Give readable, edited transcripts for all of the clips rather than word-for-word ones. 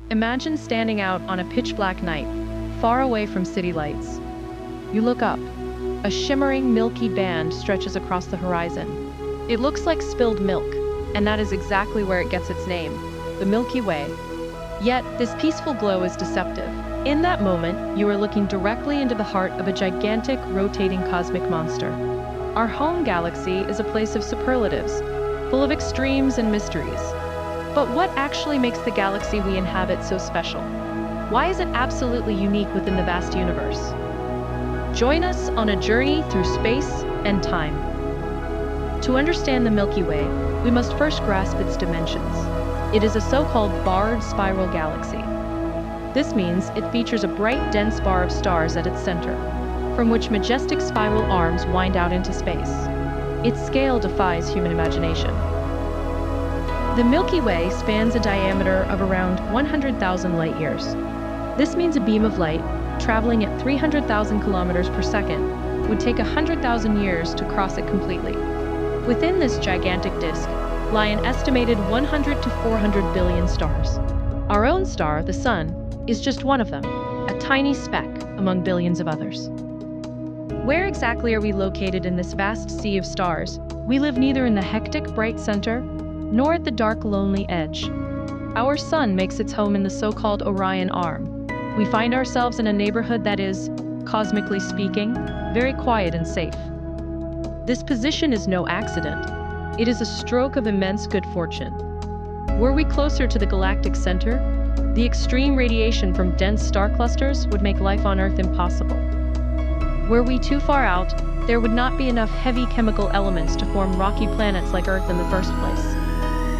Imagine standing out on a pitch-black night, far away from city lights. You look up. A shimmering milky band stretches across the horizon. It looks like spilled milk, and that is exactly where it gets its name, the Milky Way. Yet, this peaceful glow is deceptive. In that moment, you are looking directly into the heart of a gigantic, rotating cosmic monster. Our home galaxy is a place of superlatives, full of extremes and mysteries. But what actually makes the galaxy we inhabit so special? Why is it absolutely unique within the vast universe? Join us on a journey through space and time. To understand the Milky Way, we must first grasp its dimensions. It is a so-called barred spiral galaxy. This means it features a bright, dense bar of stars at its center, from which majestic spiral arms wind out into space. Its scale defies human imagination. The Milky Way spans a diameter of around 100,000 light-years. This means a beam of light, traveling at 300,000 kilometers per second, would take 100,000 years to cross it completely. Within this gigantic disk lie an estimated 100 to 400 billion stars. Our own star, the Sun, is just one of them, a tiny speck among billions of others. Where exactly are we located in this vast sea of stars? We live neither in the hectic, bright center, nor at the dark, lonely edge. Our Sun makes its home in the so-called Orion Arm. We find ourselves in a neighborhood that is, cosmically speaking, very quiet and safe. This position is no accident. It is a stroke of immense good fortune. Were we closer to the galactic center, the extreme radiation from dense star clusters would make life on Earth impossible. Were we too far out, there would not be enough heavy chemical elements to form rocky planets like Earth in the first place.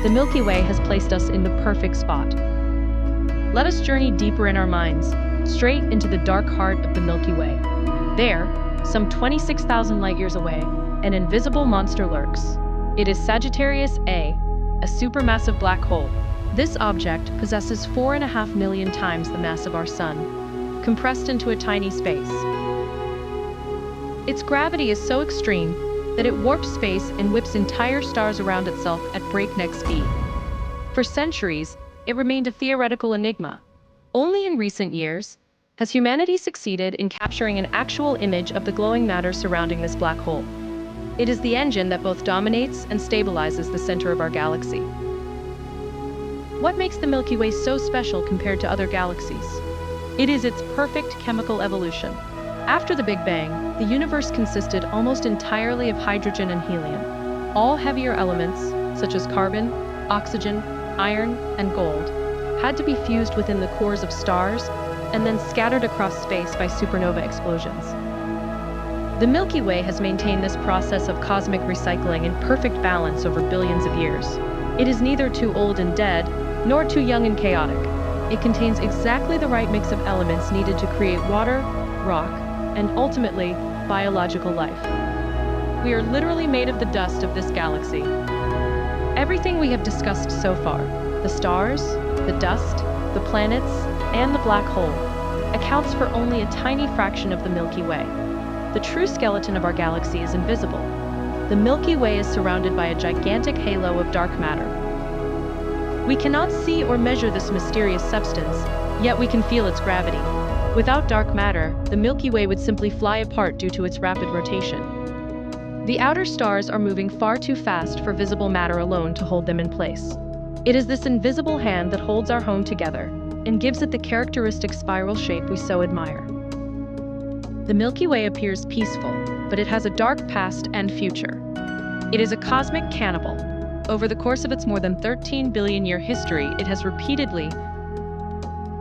The Milky Way has placed us in the perfect spot. Let us journey deeper in our minds, straight into the dark heart of the Milky Way. There, some 26,000 light-years away, an invisible monster lurks. It is Sagittarius A, a supermassive black hole. This object possesses 4.5 million times the mass of our Sun, compressed into a tiny space. Its gravity is so extreme that it warps space and whips entire stars around itself at breakneck speed. For centuries, it remained a theoretical enigma. Only in recent years has humanity succeeded in capturing an actual image of the glowing matter surrounding this black hole. It is the engine that both dominates and stabilizes the center of our galaxy. What makes the Milky Way so special compared to other galaxies? It is its perfect chemical evolution. After the Big Bang, the universe consisted almost entirely of hydrogen and helium. All heavier elements, such as carbon, oxygen, iron, and gold, had to be fused within the cores of stars and then scattered across space by supernova explosions. The Milky Way has maintained this process of cosmic recycling in perfect balance over billions of years. It is neither too old and dead, nor too young and chaotic. It contains exactly the right mix of elements needed to create water, rock, and ultimately, biological life. We are literally made of the dust of this galaxy. Everything we have discussed so far, the stars, the dust, the planets, and the black hole, accounts for only a tiny fraction of the Milky Way. The true skeleton of our galaxy is invisible. The Milky Way is surrounded by a gigantic halo of dark matter. We cannot see or measure this mysterious substance, yet we can feel its gravity. Without dark matter, the Milky Way would simply fly apart due to its rapid rotation. The outer stars are moving far too fast for visible matter alone to hold them in place. It is this invisible hand that holds our home together and gives it the characteristic spiral shape we so admire. The Milky Way appears peaceful, but it has a dark past and future. It is a cosmic cannibal. Over the course of its more than 13 billion-year history, it has repeatedly